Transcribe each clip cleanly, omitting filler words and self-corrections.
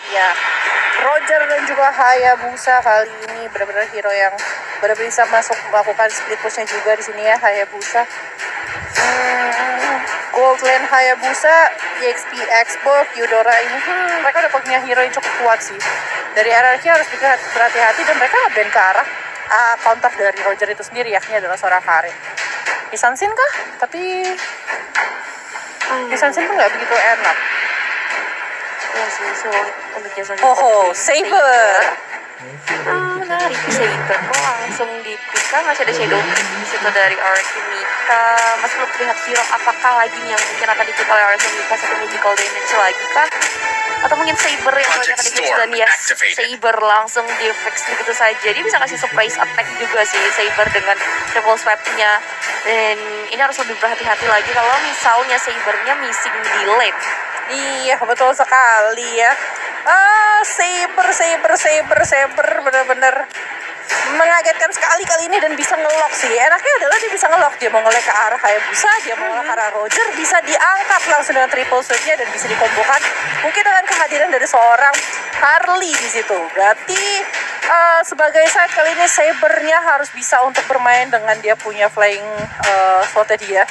Ya, Roger dan juga Hayabusa kali ini benar-benar hero yang benar-benar bisa masuk melakukan split pushnya juga di sini ya, Hayabusa. Gold Lane Hayabusa, EXP Expo, Eudora ini, mereka udah punya hero yang cukup kuat sih. Dari RRQ harus berhati-hati dan mereka nge-ban ke arah counter dari Roger itu sendiri, yakni adalah seorang Karin. Isansin kah? Tapi Isansin tuh nggak begitu enak. Ya sih, uniknya Oh, Saber. Menarik, Saber kok langsung dipikir. Masih ada Shadow di situ dari Archimika. Masih belum terlihat hero apakah lagi nih yang mungkin akan dipikir oleh Archimika satu magical damage lagi kah? Atau mungkin Saber yang banyak akan di-fix, dan yes, Saber langsung di-fix begitu saja. Dia bisa kasih surprise attack juga sih, Saber dengan triple swipe-nya. Dan ini harus lebih berhati-hati lagi kalau misalnya Saber-nya missing di lane. Iya, betul sekali ya. Saber bener-bener mengagetkan sekali kali ini dan bisa ngelock sih. Enaknya adalah dia bisa ngelock, dia mau ngelek ke arah Hayabusa, dia mau ngelek ke arah Roger, bisa diangkat langsung dengan triple swipe-nya dan bisa dikombokan mungkin dengan kehadiran dari seorang Harley di situ. Berarti sebagai side kali ini Saber-nya harus bisa untuk bermain dengan dia punya flying slot-nya dia,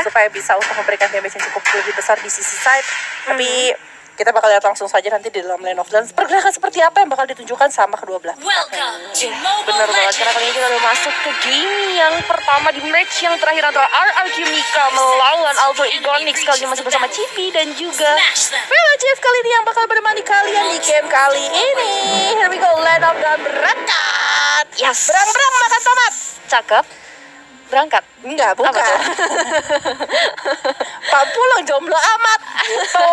supaya bisa untuk memberikan damage yang cukup lebih besar di sisi side. Tapi kita bakal lihat langsung saja nanti di dalam lane of dance pergerakan seperti apa yang bakal ditunjukkan sama kedua belah. Bener banget, karena kali ini kita udah masuk ke game yang pertama di match yang terakhir antara Archimika melawan Alter Egonix. Kali ini masih bersama Chippy dan juga Bella Jeff kali ini yang bakal bermain kalian di game kali ini. Here we go, lane of dance berangkat. yes, Berang makan tomat. cakep. Berangkat? Enggak, bukan. Pak pulang jomblo amat gitu.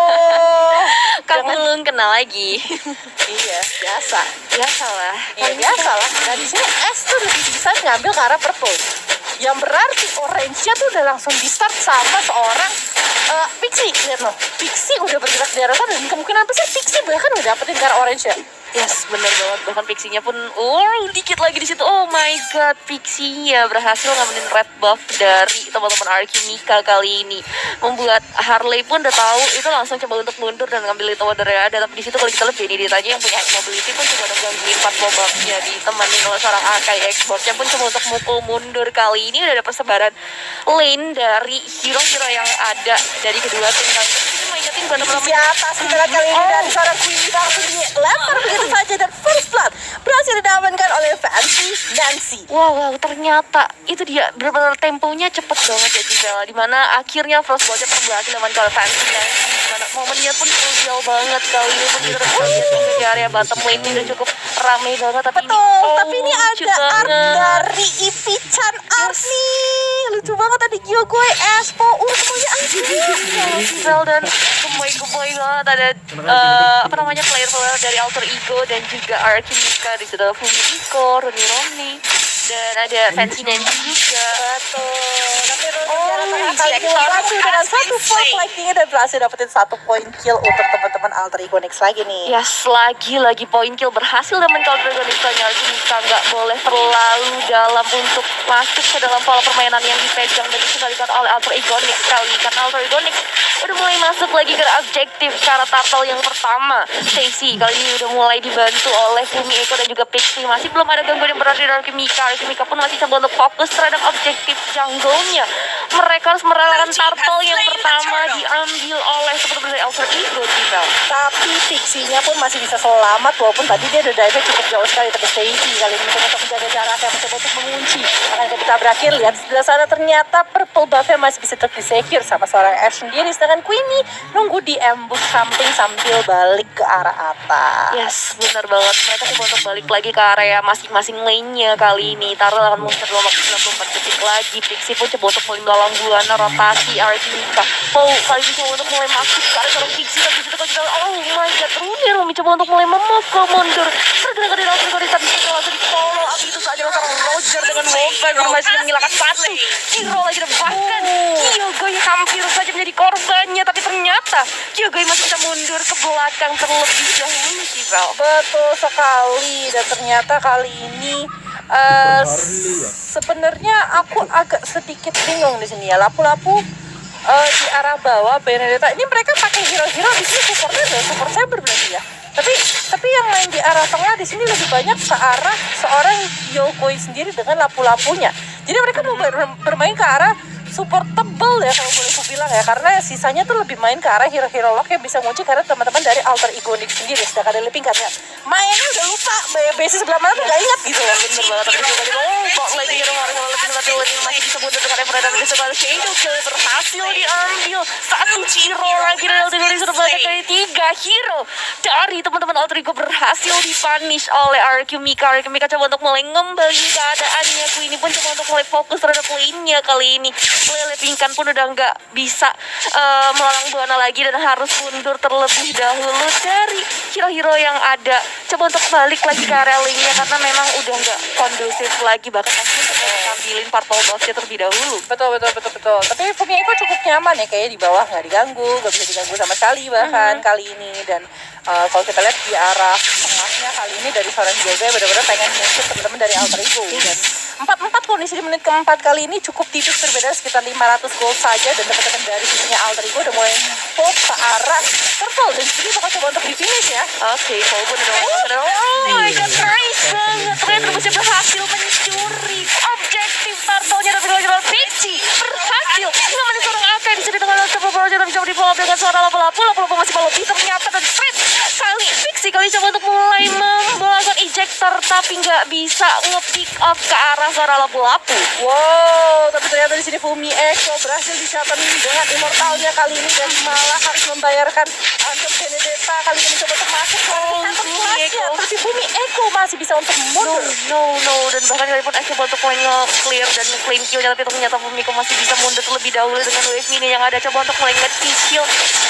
Kak belum kenal lagi. Iya, biasa. Biasalah. Iya, biasa lah. Nah, di sini S tuh lebih bisa ngambil ke arah purple. Yang berarti orange-nya tuh udah langsung di start sama seorang Pixie. Lihat loh, Pixie udah bergerak di arah sana dan kemungkinan besar Pixie bahkan udah dapetin ke arah orange ya. Yes, bener banget. Bahkan Pixie-nya pun dikit lagi di situ. Oh my god, Pixie-nya berhasil ngamenin red buff dari teman-teman Archimika kali ini. Membuat Harley pun udah tahu itu, langsung coba untuk mundur dan ngambil itu dari ada. Tapi di situ kalau kita lihat ini ditanya yang punya mobility pun coba udah gangguin 4 bobaknya, ditemani oleh seorang Akai Xbox-nya pun coba untuk mukul mundur. Kali ini udah ada persebaran lane dari hero-hero yang ada dari kedua tim. Di atas kita kali ini dari seorang Queen langsung dilempar begitu saja dan first blood berhasil didamankan oleh Fancy Nancy. Wow, ternyata itu dia, benar-benar temponya cepet banget ya Gisela. Dimana akhirnya first bloodnya berhasil diamankan oleh Fancy Nancy. Dimana momennya pun crucial banget kali ini pun kita udah lihat di area bottom lane ini udah cukup ramai banget. Tapi betul, ini, tapi ini ada art dari Ipi-chan Army. Lucu banget tadi Gio gue Espo semuanya Gisel dan gemoy banget. Ada player dari Alter Ego dan juga Archimika. Di situ Fumiko, Roni dan ada Fancy Nancy juga. Betul. Tapi Roni kali ini langsung dengan 1 point flankingnya dan berhasil dapetin 1 point kill untuk teman-teman Alter Ego Next lagi nih. Yes, lagi point kill berhasil dan men-counter Archimika. Archimika nggak boleh terlalu dalam untuk masuk ke dalam pola permainan yang dipegang dan dikendalikan oleh Alter Ego Next kali. Karena Alter Ego Next udah mulai masuk lagi ke objektif cara turtle yang pertama. Stacy kali ini udah mulai dibantu oleh Fumi Eko dan juga Pixie. Masih belum ada gangguan yang berarti dari Archimika. Archimika pun masih coba untuk fokus terhadap objektif jungle-nya. Mereka harus merelakan turtle yang pertama diambil oleh seperti dari Alter Ego juga. Tapi Pixie-nya pun masih bisa selamat walaupun tadi dia udah dive cukup jauh sekali. Tapi Stacy kali ini mencoba untuk menjaga jarak, yang mencoba untuk mengunci. Akan kita berakhir, lihat sebelah sana ternyata purple buff-nya masih bisa ter-secure sama seorang Ash sendiri. Sedangkan Queenie nunggu di ambush samping sambil balik ke arah atas. Yes, benar banget. Mereka coba untuk balik lagi ke area masing-masing lane-nya kali ini. Taruh akan muncul dalam waktu 94 detik lagi. Pixie pun coba untuk melawan buana rotasi Archimika. Kali ini coba untuk mulai masuk ke arah seorang Pixie. Tapi disitu kalau kita, oh my god, Runi coba untuk mulai memukul mundur. Pergerakan dari Alter Ego tapi langsung di-follow up itu saja seorang Roger dengan Wolfgang berhasil menghilangkan 1 hero lagi, dan bahkan Kyogoy hampir saja menjadi korbannya. Tapi ternyata Kyogoy masih bisa mundur ke belakang terlebih dahulu sih, Val. Betul sekali, dan ternyata kali ini sebenarnya aku agak sedikit bingung di sini ya. Lapu-lapu di arah bawah Benedetta ini mereka pakai hero-hero di sini supportnya adalah support saber berarti ya. Tapi yang main di arah tengah di sini lebih banyak ke arah seorang Yokoi sendiri dengan lapu-lapunya. Jadi mereka mau bermain ke arah support tebel ya kalau boleh aku bilang ya, karena sisanya tuh lebih main ke arah hero-hero lock yang bisa muncul karena teman-teman dari Alter Ego Nix sendiri. Sedangkan dari Pink karena mainnya udah lupa base sebelah mana tuh gak ingat gitu loh. Bener banget, tapi juga bot lagi hero lebih masih bisa mundur dengan Evra dan bisa balik Shadow Kill berhasil diambil. Satu hero lagi dari Alter Ego sudah balik kali 3 hero dari teman-teman Alter Ego berhasil dipunish oleh RQ Mika. RQ Mika coba untuk mulai ngembaliin keadaannya. Queenie pun coba untuk mulai fokus terhadap lane-nya kali ini. Lele Pinkan pun udah nggak bisa melalang buana lagi dan harus mundur terlebih dahulu dari hero-hero yang ada. Coba untuk balik lagi ke area lane-nya karena memang udah nggak kondusif lagi, bahkan Asmin coba ngambilin purple buff-nya terlebih dahulu. Betul. Tapi Fumi Eko cukup nyaman ya, kayaknya di bawah nggak diganggu, nggak bisa diganggu sama sekali bahkan kali ini. Dan kalau kita lihat di arah tengahnya kali ini dari seorang Joga benar-benar pengen muncul teman-teman dari Alter Ego. Dan 4-4 kondisi di menit keempat kali ini cukup tipis, berbeda sekitar 500 gold saja, dan teman-teman dari sisinya Alter Ego udah mulai pop ke arah turtle dan sini bakal coba untuk di finish ya. Oke, Paul pun udah oh my god, nice banget. Ternyata bisa berhasil mencuri objektif turtle-nya dari Lord Pixie. Berhasil namanya seorang Aka yang bisa di tengah Lord Project tapi bisa di-follow dengan suara lapu-lapu masih belum bisa ternyata, dan Fred kali Pixie kali coba untuk mulai membolakkan ejector tapi nggak bisa nge-pick up ke arah suara lapu-lapu. Wow, tapi ternyata di sini Fumi Eko berhasil di-shuttle dengan immortalnya kali ini dan malah harus membayarkan untuk Benedetta kali ini coba untuk masuk tapi Fumi Eko masih bisa untuk mundur. No, dan bahkan kali pun coba untuk mulai nge-clear dan nge-claim kill-nya, tapi ternyata Fumi Eko masih bisa mundur terlebih dahulu dengan wave mini yang ada. Coba untuk mulai nge-kill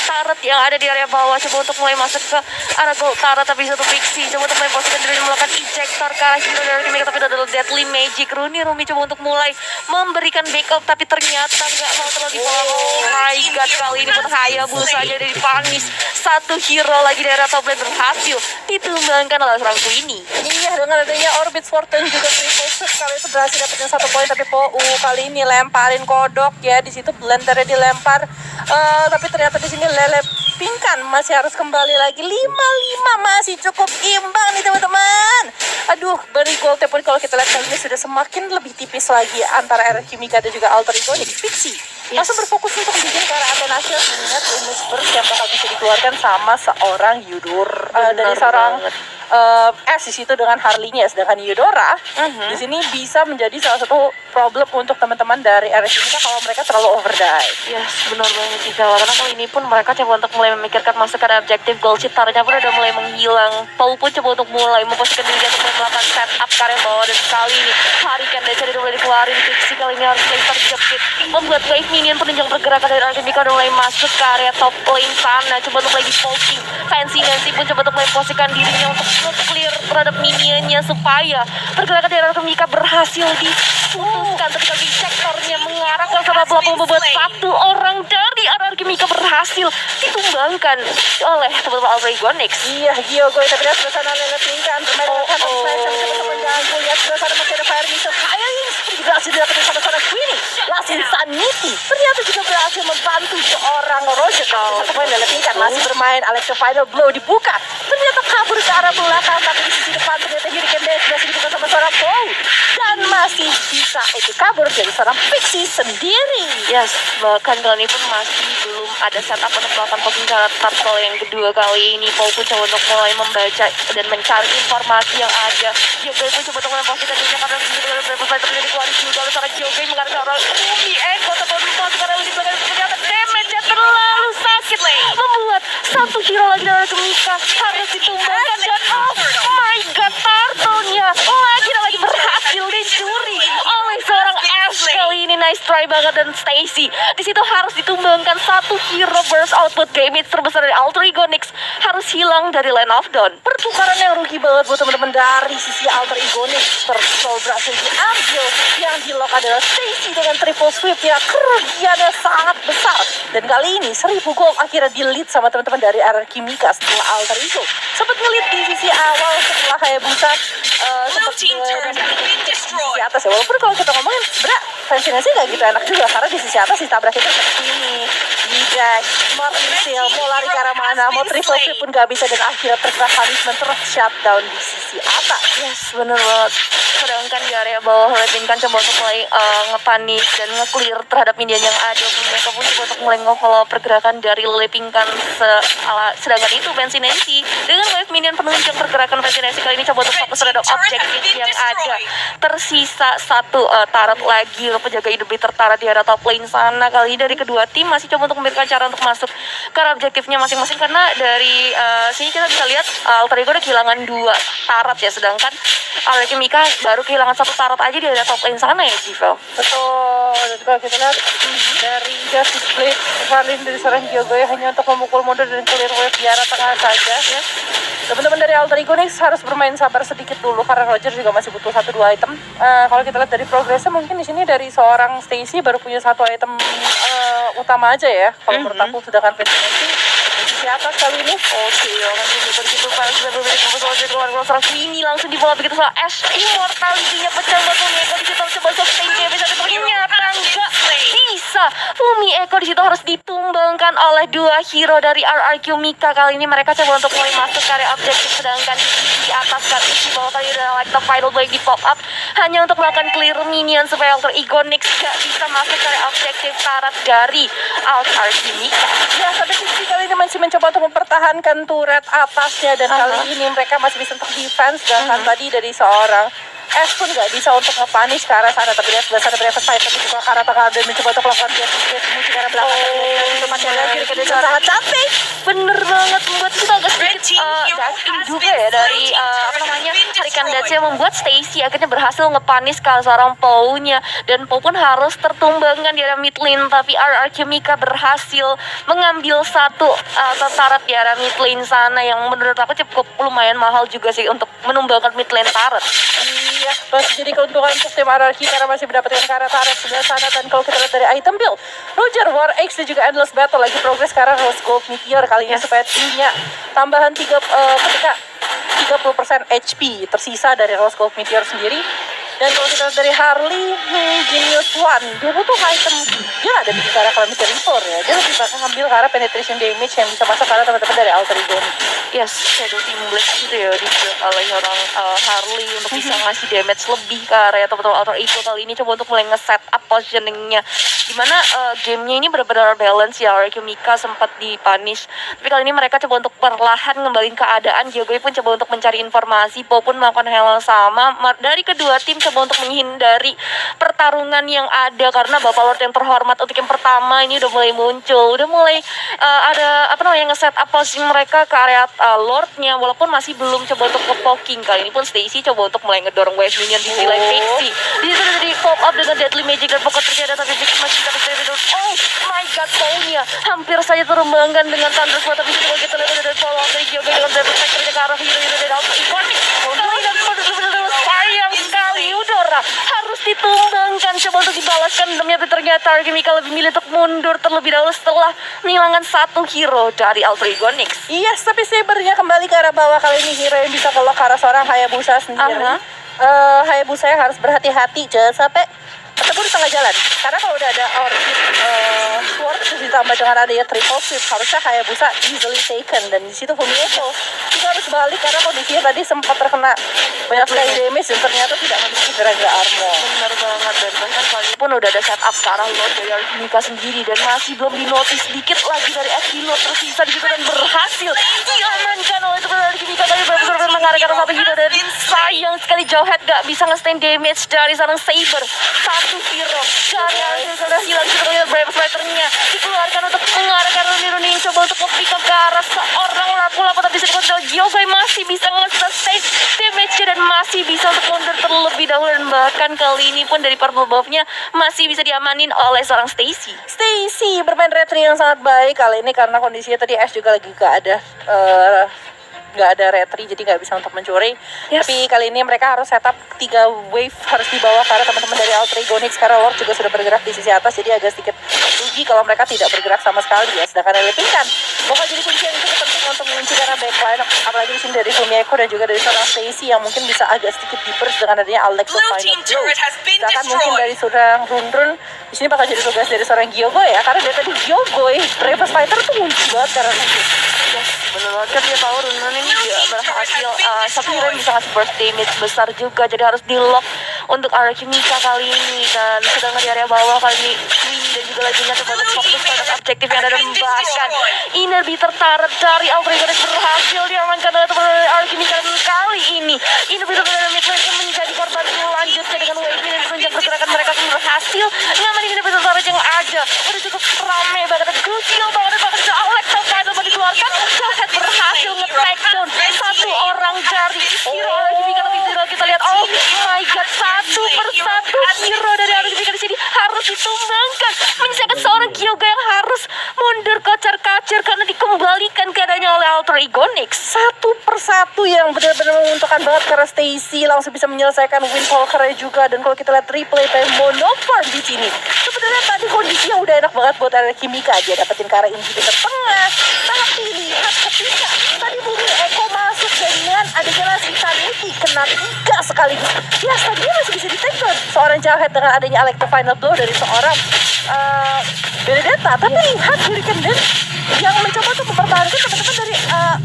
turret yang ada di area bawah, coba untuk mulai masuk ke arah gold turret tapi satu Pixie coba untuk mulai posisikan diri melakukan ejector ke arah hero dari Mika, tapi itu adalah Deadly Magic. Rumi coba untuk mulai memberikan backup tapi ternyata nggak mau terlalu dibawa. Oh my god, kali ini pun Hayabusa saja dari panis. Satu hero lagi dari top lane berhasil ditumbangkan oleh seorang Queenie. Iya, dengan adanya Orbit Sword dan juga Triple Shoot kali itu berhasil dapetin 1 poin, tapi Pou kali ini lemparin kodok ya, di situ blendernya dilempar. Tapi ternyata di sini Lele Pinkan masih harus kembali lagi 5-5, masih cukup imbang nih teman-teman. Aduh, beri goldnya pun kalau kita lihat kali ini sudah semakin lebih tipis lagi antara RQ Mika dan juga Alter Ego Nix. Pixie langsung berfokus untuk bikin ke arah Atenasio, mengingat bonus burst yang bakal bisa dikeluarkan sama seorang Yudur dari seorang di situ dengan Harley-nya. Sedangkan Eudora di sini bisa menjadi salah satu problem untuk teman-teman dari RS Mika kalau mereka terlalu overdrive. Yes, benar banget sih, karena kali ini pun mereka coba untuk mulai memikirkan masuk ke objektif gold cheater-nya pun udah mulai menghilang. Paul pun coba untuk mulai memposisikan dirinya untuk melakukan setup ke area bawah, dan sekali ini Hurricane Dash udah mulai dikeluarin. Pixie kali ini harus mulai terjepit, membuat wave minion penunjang pergerakan dari RS Mika udah mulai masuk ke area top lane sana. Coba untuk lagi poking Fancy Nancy pun coba untuk mulai posisikan dirinya untuk clear terhadap minionnya supaya pergerakan dari RS Mika berhasil diputuskan. Tapi kali sektornya mengarah ke arah belakang, membuat satu orang dari RRQ Mika berhasil ditumbangkan oleh teman-teman Alter Ego Nix. Iya, Giogo, tapi lihat sebelah sana Lele Pinkan bermain dengan Hunter Smash yang bisa mengganggu. Lihat sebelah sana masih ada Fire Missile yang seperti berhasil didapetin sama seorang Queenie. Last Insanity ternyata juga berhasil membantu seorang Roger. Satu poin Lele Pinkan masih bermain. Alexa Final Blow dibuka, ternyata kabur ke arah belakang, tapi di sisi depan ternyata Hurricane Dash berhasil dibuka sama seorang Paul dan masih bisa untuk kabur dari seorang Pixie sendiri. Yes, bahkan kali ini pun masih belum ada setup untuk melakukan poking cara turtle yang kedua kali ini. Paul pun coba untuk mulai membaca dan mencari informasi yang ada. Jogai pun coba untuk memposisikan dirinya karena beberapa fighter terjadi keluar juga oleh seorang Jogai mengarah ke arah Fumi Eko, tapi belum karena di belakang ternyata damage-nya terlalu sakit membuat satu hero lagi dari Mika harus ditumbangkan, dan oh my god, turtle-nya lagi berhasil dicuri oleh seorang Ash. Kali ini nice try banget, dan Stacy di situ harus ditumbangkan. Satu hero burst output damage terbesar dari Alter Ego Nix harus hilang dari Land of Dawn. Pertukaran yang rugi banget buat teman-teman dari sisi Alter Ego Nix. Turtle berhasil diambil, yang di lock adalah Stacy dengan triple sweep ya, kerugiannya sangat besar. Dan kali ini 1000 gold akhirnya di-lead sama teman-teman dari RRQ Mika setelah Alter Ego sempat nge-lead di sisi awal setelah Hayabusa sempat di atas ya. Walaupun kalau kita ngomongin sebenarnya Fancy Nancy gak begitu enak juga karena di sisi atas ditabrak itu seperti ini. Jack, Martin Seal mau lari ke arah mana, mau triple sweep pun gak bisa dan akhirnya terkena punishment terus shutdown di sisi atas. Yes, bener banget. Sedangkan di area bawah Lepin kan coba untuk mulai ngepanis dan nge-clear terhadap minion yang ada. Mereka pun coba untuk mulai nge-follow pergerakan dari Lepin kan sedangkan itu Pensinensi dengan wave minion penunjang pergerakan Pensinensi kali ini coba untuk fokus terhadap objektif yang ada. Tersisa satu turret lagi untuk penjaga hidup tertarik di area top lane sana. Kali ini dari kedua tim masih coba untuk memikirkan cara untuk masuk ke arah objektifnya masing-masing karena dari sini kita bisa lihat Alter Ego udah kehilangan 2 turret ya, sedangkan Alchemika baru kehilangan 1 turret aja di area top lane sana ya, Jivel. Betul, dan kalau kita lihat dari Justice Blade Valin dari seorang Gyogoy hanya untuk memukul mundur dan clear wave di arah tengah saja ya. Teman-teman dari Alter Ego nih harus bermain sabar sedikit dulu karena Roger juga masih butuh 1-2 item. Kalau kita lihat dari progresnya mungkin di sini dari seorang Stacy baru punya 1 item utama aja ya. Kalau menurut aku sedangkan Pensinensi di atas kali ini. Oke, kan begitu pas sudah berbeda kemudian keluar serang Queenie langsung dibawa begitu soal Ash immortality-nya pecah buat Umi Eko di situ coba sustain dia bisa ternyata enggak bisa. Umi Eko di situ harus ditumbangkan oleh 2 hero dari RRQ Mika. Kali ini mereka coba untuk mulai masuk ke area objektif sedangkan di atas kali di bawah tadi ada like the final blade di pop up hanya untuk melakukan clear minion supaya Alter Ego Nix gak bisa masuk ke area objektif syarat dari RRQ Mika. Ya, sampai sisi kali ini masih mencoba untuk mempertahankan turret atasnya dan kali ini mereka masih bisa untuk defense dan tadi dari seorang S pun nggak bisa untuk nge-punish ke arah sana, tapi dia sebelah sana berefek fight tapi juga ke arah tengah dan mencoba untuk melakukan dia menuju ke arah belakang itu masih ada kiri kiri sangat cantik. Bener banget, membuat kita agak sedikit daging juga ya dari Hurricane Dance yang membuat Stacy akhirnya berhasil nge-punish ke seorang Pau-nya dan Pau pun harus tertumbangkan di area mid lane, tapi RRQ Mika berhasil mengambil 1 turret di area mid lane sana yang menurut aku cukup lumayan mahal juga sih untuk menumbangkan mid lane turret. Iya, masih jadi keuntungan untuk tim RRQ karena masih mendapatkan ke arah turret sebelah sana. Dan kalau kita lihat dari item build, Roger, War X dan juga Endless Battle lagi progres ke arah Rose Gold Meteor kali ini supaya punya tambahan 30% HP tersisa dari Rose Gold Meteor sendiri. Dan kalau kita lihat dari Harley Genius One, dia butuh item, dia nggak ada di arah Calamity Reaper ya, dia lebih bakal ngambil ke arah penetration damage yang bisa masuk ke arah teman-teman dari Alter Ego. Yes, Shadow Team Blade gitu ya di oleh orang Harley untuk bisa ngasih damage lebih ke area teman-teman Alter Ego. Kali ini coba untuk mulai nge-set up positioningnya dimana gamenya ini benar-benar balance ya. RRQ Mika sempat di-punish, tapi kali ini mereka coba untuk perlahan ngembalin keadaan. Gyogoy pun coba untuk mencari informasi, Pau pun melakukan hal yang sama. Dari kedua tim coba untuk menghindari pertarungan yang ada karena Bapak Lord yang terhormat untuk yang pertama ini udah mulai muncul, udah mulai ada nge-set up posisi mereka ke area Lordnya walaupun masih belum coba untuk nge-poking. Kali ini pun Stacy coba untuk mulai ngedorong wave minion di sisi lain Pixie. Di situ udah di pop up dengan Deadly Magic dan pokok terjadi tapi Pixie masih bisa oh my god, Pau-nya hampir saja terumbangkan dengan Thunder Squad, tapi kalau kita lihat dari follow dari Gyogoy dengan Double Factor ke arah hero dari Alter Ego. Sayang sekali Udora harus ditumbangkan coba untuk dibalaskan dendamnya, tapi ternyata RRQ Mika lebih milih untuk mundur terlebih dahulu setelah menghilangkan 1 hero dari Alter Ego Nix. Yes, tapi Sabernya kembali ke arah bawah. Kali ini hero yang bisa keluar ke arah seorang Hayabusa sendiri. Hayabusa yang harus berhati-hati jangan sampai ketemu di tengah jalan, karena kalau udah ada Orchid Sword terus ditambah dengan adanya Triple Sweep harusnya Hayabusa easily taken. Dan di situ Fumieko juga harus balik karena kondisinya tadi sempat terkena banyak sekali damage dan ternyata tidak memiliki gerak-gerak armor. Benar banget, dan bahkan kali ini pun udah ada setup ke arah Lord dari RRQ Mika sendiri dan masih belum dinotis sedikit lagi dari SP Lord tersisa di situ dan berhasil diamankan oleh RRQ Mika. Kali benar-benar mengarahkan 1 hero dan sayang sekali Jawhead gak bisa nge-stand damage dari seorang Saber. 1 hero dari hasil sudah hilang sebenarnya. Brave Fighter-nya dikeluarkan untuk mengarahkan Runi coba untuk pick up ke arah seorang lapu-lapu, tapi setelah Gyogoy masih bisa nge-sustain damage dan masih bisa untuk mundur terlebih dahulu, dan bahkan kali ini pun dari purple buff-nya masih bisa diamanin oleh seorang Stacy. Stacy bermain retry yang sangat baik kali ini karena kondisinya tadi Ash juga lagi nggak ada retry jadi nggak bisa untuk mencuri. Tapi kali ini mereka harus setup 3 wave harus dibawa karena teman-teman dari Alter Ego Nix karena Lord juga sudah bergerak di sisi atas, jadi agak sedikit rugi kalau mereka tidak bergerak sama sekali ya. Sedangkan Lepin kan bakal jadi kunci yang cukup penting untuk mengunci karena backline, apalagi di sini dari Fumieko dan juga dari seorang Stacy yang mungkin bisa agak sedikit deepers dengan adanya Alexa Final Blow. Misalkan mungkin dari seorang Rundrun di sini bakal jadi tugas dari seorang Gyogoy ya, karena dari tadi Gyogoy Reverse Fighter tuh kunci banget karena bener banget kan dia tahu Rundrun ini dia berhasil Shakira bisa ngasih burst damage besar juga, jadi harus di lock untuk Archimika kali ini. Dan sedangkan di area bawah kali ini Queenie dan juga lainnya coba untuk fokus pada objektif yang ada dan bahkan ini lebih tertarik dari Alfredo berhasil diamankan oleh teman dari Archimika. Dan kali ini benar-benar midlane yang menjadi korban selanjutnya dengan Wavy dan penunjuk pergerakan mereka pun berhasil ngamanin ini tertarik yang ada. Udah cukup rame banget dan krusial banget Alexa Final dikeluarkan. Jahat berhasil nge-takedown satu orang dari hero Archimika. Tapi kita lihat, oh my god, satu persatu hero dari Archimika di sini harus ditumbangkan. Menyisakan seorang Kyoga yang harus mundur kocar-kacir karena dikembalikan keadaannya oleh Alter Ego Nyx. Satu persatu yang benar-benar menguntungkan banget karena Stacy langsung bisa menyelesaikan Windwalker juga. Dan kalau kita lihat replay time Monoform di sini, sebenarnya tadi kondisinya udah enak banget buat Archimika. Dia dapetin Kara Inhibitor tengah, tapi lihat ketika tadi Bumi Eko masuk dengan ada jelas Vitality kena 3 sekaligus. Ya tadinya masih bisa di-take seorang Jahat dengan adanya Alexa Final Blow dari seorang Benedetta. Tapi lihat Hurricane Dan yang mencoba untuk mempertahankan teman-teman dari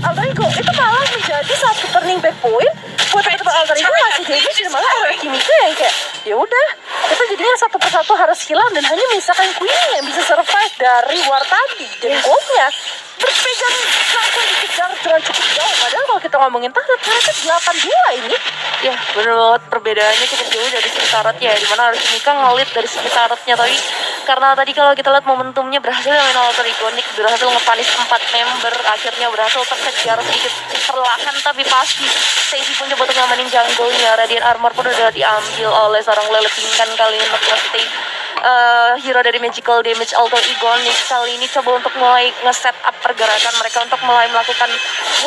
Alter Ego itu malah menjadi satu turning back point buat teman-teman Alter Ego masih damage. Dan malah Archimika yang kayak ya udah itu jadinya satu persatu harus hilang dan hanya misalkan Queen yang bisa survive dari war tadi. Dan bomnya berpegang langsung dikejar dengan cukup jauh. Padahal kalau kita ngomongin target 8-2 ini. Ya bener banget, perbedaannya cukup jauh dari segi tarot ya, dimana Archimika ngelit dari segi tarotnya. Tapi karena tadi kalau kita lihat momentumnya berhasil main Alter Ego Nyx, berhasil ngepanis 4 member, akhirnya berhasil terkejar sedikit perlahan tapi pasti. Stacy pun coba untuk ngamanin jungle-nya, Radiant Armor pun udah diambil oleh seorang Lele Pingkan kali ini untuk nge-stay hero dari Magical Damage Alter Ego Nyx kali ini coba untuk mulai nge-set up pergerakan mereka untuk mulai melakukan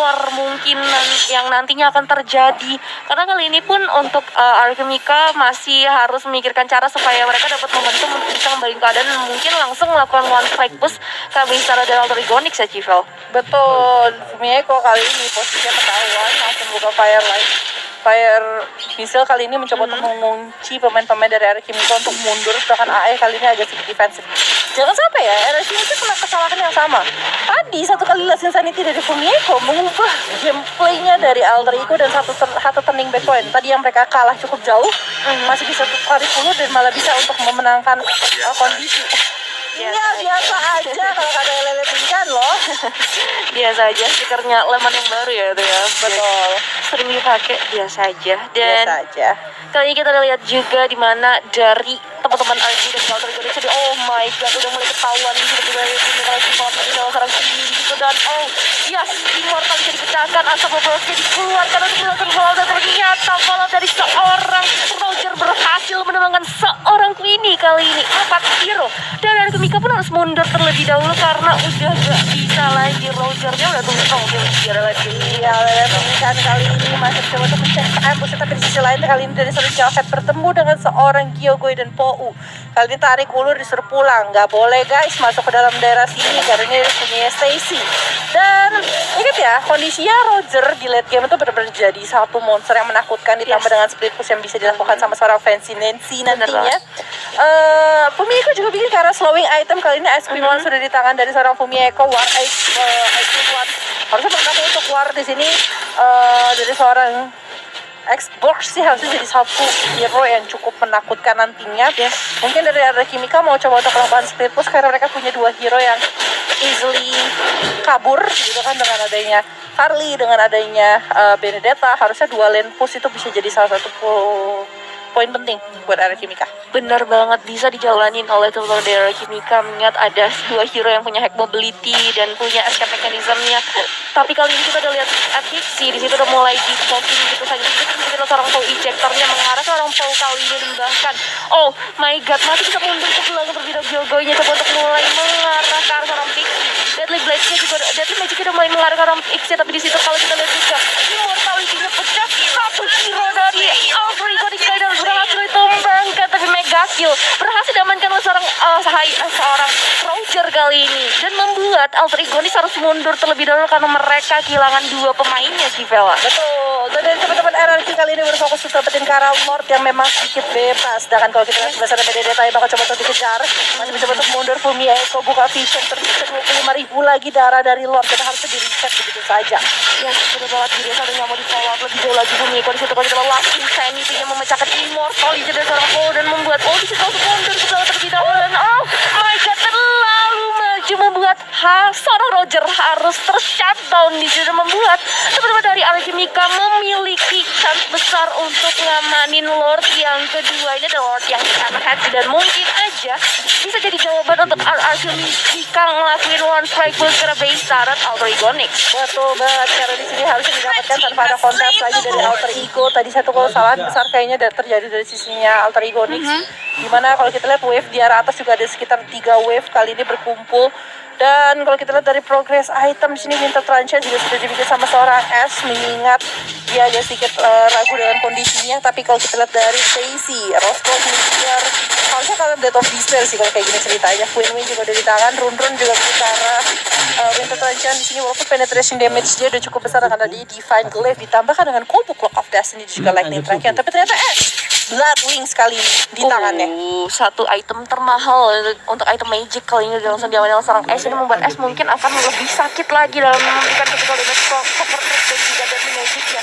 war mungkin yang nantinya akan terjadi. Karena kali ini pun untuk Archimika masih harus memikirkan cara supaya mereka dapat momentum untuk bisa kembali keadaan dan mungkin langsung melakukan one strike push ke Mistara dan Alter Ego Nyx ya Civel. Betul, Fumieko kali ini posisinya ketahuan langsung buka Fire Missile kali ini mencoba untuk mengunci pemain-pemain dari Archimika untuk mundur, sedangkan AE kali ini agak sedikit defensif. Jangan sampai ya, Archimika kena kesalahan yang sama. Tadi satu kali Last Insanity dari Fumieko mengubah gameplaynya dari Alter Ego dan satu turning back point. Tadi yang mereka kalah cukup jauh, masih bisa tarik dulu dan malah bisa untuk memenangkan kondisi. Iya biasa aja kalau ada Lele Pingkan loh. Biasa aja, stikernya lemon yang baru ya itu ya. Betul. Sering dipakai biasa aja. Dan Biasa aja. kali ini kita lihat juga di mana dari teman-teman RG dan Alter Ego Nyx, oh my god udah mulai ketahuan nih seperti dari ini kalau kita dari salah seorang sini gitu. Dan oh yes, Immortal bisa dipecahkan, Asap Burst-nya dikeluarkan untuk melakukan follow. Dan ternyata follow dari seorang Roger berhasil menembangkan seorang Queenie kali ini 4 hero. Dan Archimika pun harus mundur terlebih dahulu karena udah gak bisa lagi. Rogernya udah tumpang biar lagi. Iya, Lele Pingkan kali ini masih coba untuk mencari ambush, tapi di sisi lain kali ini dari seorang Jahat bertemu dengan seorang Gyogoy dan Po. Kali ini tarik ulur disuruh pulang. Nggak boleh guys masuk ke dalam daerah sini karena ini punya Stacy. Dan ingat ya, kondisinya Roger di late game itu benar-benar jadi satu monster yang menakutkan, ditambah dengan split push yang bisa dilakukan sama seorang Fancy Nancy nantinya. Fumieko juga bikin karena slowing item. Kali ini Ice Cream One sudah di tangan dari seorang Fumieko. War Ice Cream One harusnya berkata untuk war di sini dari seorang Xbox sih harusnya jadi satu hero yang cukup menakutkan nantinya. Mungkin dari Archimika mau coba untuk melakukan split push karena mereka punya 2 hero yang easily kabur gitu kan, dengan adanya Carly, dengan adanya Benedetta. Harusnya 2 lane push itu bisa jadi salah satu poin penting buat Archimika. Benar banget, bisa dijalanin oleh teman-teman dari Archimika mengingat ada 2 hero yang punya hack mobility dan punya escape mechanism-nya. Tapi kali ini kita udah lihat Pixie di situ udah mulai di-smoking gitu saja. Kita seorang Paul ejectornya mengarah ke orang Paul kali ini, dan bahkan oh my god masih bisa mundur ke belakang terlebih dahulu. Gyogoy-nya coba untuk mulai mengarah ke arah seorang Pixie. Deadly Blade-nya juga, Deadly Magic-nya udah mulai mengarah ke orang Pixie. Tapi di situ kalau kita lihat juga Immortality-nya pecah, satu hero dari Alter Ego Nyx berhasil ditumbangkan, tapi mega kill berhasil diamankan oleh seorang Roger kali ini dan membuat Alter Egonis harus mundur terlebih dahulu karena mereka kehilangan 2 pemainnya sih, Vela. Betul. Dan teman-teman RRQ kali ini berfokus untuk dapetin Kara Lord yang memang sedikit bebas. Sedangkan kalau kita lihat sebelah sana BDD Thai bakal coba untuk dikejar, masih bisa untuk mundur. Fumi Eko buka vision tersisa 25.000 lagi darah dari Lord. Kita harus di reset begitu saja. Ya, sudah banget diri satu nggak mau di follow up lebih jauh lagi. Bumi Eko di situ kalau kita last insanity yang memecahkan Immortal di dari seorang Paul dan membuat di situ langsung mundur ke belakang terlebih dahulu dan my god, terlalu maju membuat seorang Roger harus tershutdown di situ, membuat teman-teman dari Alchemika memiliki chance besar untuk ngamanin Lord yang kedua. Ini adalah Lord yang hati dan mungkin aja bisa jadi jawaban untuk Alchemika ngelakuin one strike boost karena base syarat Alter Egonix. Betul banget, karena di sini harusnya didapatkan tanpa ada kontak lagi dari Alter Ego. Tadi satu kesalahan besar kayaknya terjadi dari sisinya Alter Egonix. Dimana kalau kita lihat wave di arah atas juga ada sekitar 3 wave kali ini berkumpul. Dan kalau kita lihat dari progress item di sini Winter Truncheon juga sudah dimiliki sama seorang S, mengingat dia agak sedikit ragu dengan kondisinya. Tapi kalau kita lihat dari Stacy, Roscoe, Meteor, harusnya kalian Death of Despair sih kalau kayak gini ceritanya. Queen juga udah di tangan, Run juga bicara Winter Truncheon di sini walaupun penetration damage dia udah cukup besar karena di Divine Glaive ditambahkan dengan Combo Clock of Destiny juga Lightning Truncheon. Tapi ternyata Blood Wings kali ini di tangannya. Satu item termahal untuk item magic kali ini langsung diambil seorang S. Ini membuat S mungkin akan lebih sakit lagi dalam memberikan critical damage cover dan juga dari magic ya.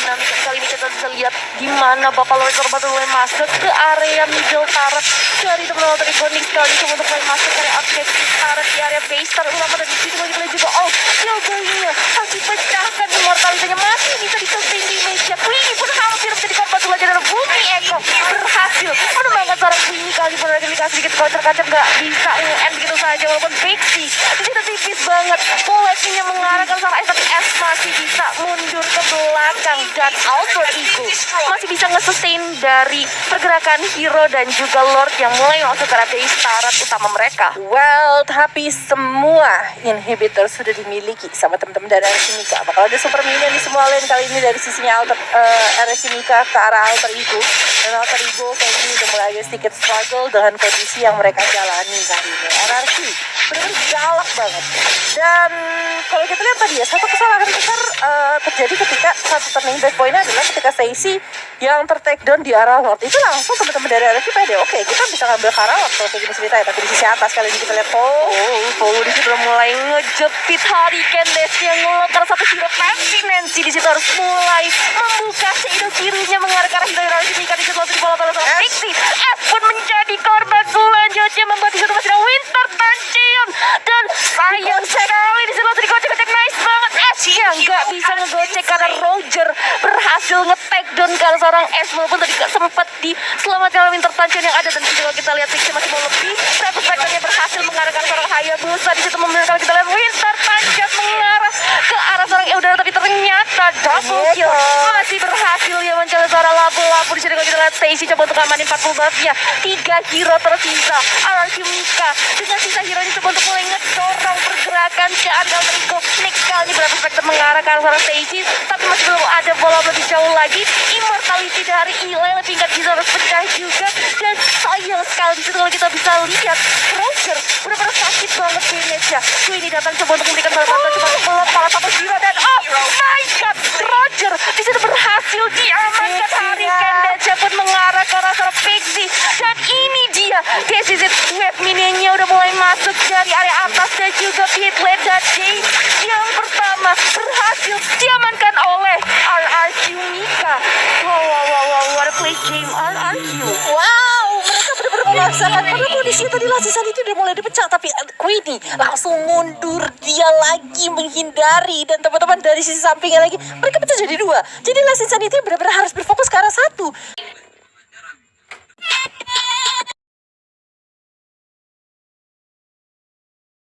Dan kali ini kita bisa lihat gimana bakal Lord Korban mulai masuk ke area middle turret dari teman Alter Egonix kali ini untuk mulai masuk ke area objective turret di area base turret utama dan di situ boleh juga Yoga-nya harus dipecahkan. Immortalitanya masih bisa di-sustain di meja. Queenie pun hampir menjadi korban lagi dalam Bumi Eko berhasil menemukan seorang Queenie kali pun lagi dikasih sedikit counter-counter gak bisa nge-end begitu saja walaupun Pixie di situ tipis banget polisinya mengarahkan seorang S tapi S masih bisa mundur ke belakang dan Alter Ego masih bisa nge-sustain dari pergerakan hero dan juga Lord yang mulai masuk ke base turret utama mereka. Well, tapi semua inhibitor sudah dimiliki sama teman-teman dari Alchemika. Bakal ada super minion di semua lane kali ini dari sisinya Alchemika ke arah Alter Ego. Dan Alter Ego kayak ini udah mulai agak sedikit struggle dengan kondisi yang mereka jalani kali ini. RRQ benar-benar galak banget. Dan kalau kita lihat tadi ya, satu kesalahan besar terjadi ketika satu turning back point adalah ketika Stacy yang ter-take down di arah Lord. Itu langsung teman-teman dari RRQ pede, oke kita bisa ngambil Kara Lord kalau kayak gini ceritanya. Tapi di sisi atas kali ini kita lihat Paul di situ udah mulai ngejepit Hurricane Dash yang ngelok karena satu hero Nancy di situ harus mulai membuka shadow kirinya mengarah ke arah dari Alchemika. Di situ langsung dibawa oleh seorang Pixie. S pun menjadi korban selanjutnya membuat di situ masih ada Winter Truncheon dan sayang sekali di situ langsung digocek-gocek nice banget. S yang nggak bisa ngegocek karena Roger berhasil nge-take down karena seorang S walaupun tadi gak sempat diselamatkan oleh Winter Truncheon yang ada. Dan juga kita lihat Pixie masih mau lebih Reflectornya berhasil mengarahkan seorang Hayabusa. Di situ kalau kita lihat Winter Truncheon mengarah ke arah seorang Eudora tapi ternyata double kill masih berhasil ya mencari seorang labu-labu. Di sini kalau kita lihat Stacy coba untuk amanin 40 buff-nya. 3 hero tersisa Alchemika dengan sisa hero-nya coba untuk mulai ngedorong pergerakan ke Alter Ego. Nick kali ini Reflector mengarah ke arah seorang Stacy tapi masih belum ada bola lebih jauh lagi. Immortality dari Eli lebih nggak bisa harus pecah juga. Dan sayang sekali di situ kalau kita bisa lihat Roger benar-benar sakit banget damage-nya. Queenie datang coba untuk memberikan salah satu coba untuk malah satu hero dan my god Roger di situ berhasil diamankan. Hurricane Dash pun mengarah ke arah seorang Pixie dan ini dia Decisive Wave minionnya udah mulai masuk dari area atas dan juga Pitlet dan James yang pertama berhasil diamankan oleh RRQ Mika. Wow, what a play game RRQ. wow, mereka benar-benar memaksakan. Padahal kondisi tadi Lasisan itu udah mulai dipecah, tapi Queenie langsung mundur, dia lagi menghindari. Dan teman-teman dari sisi sampingnya lagi, mereka pecah jadi 2. Jadi Lasisan itu benar-benar harus berfokus ke arah 1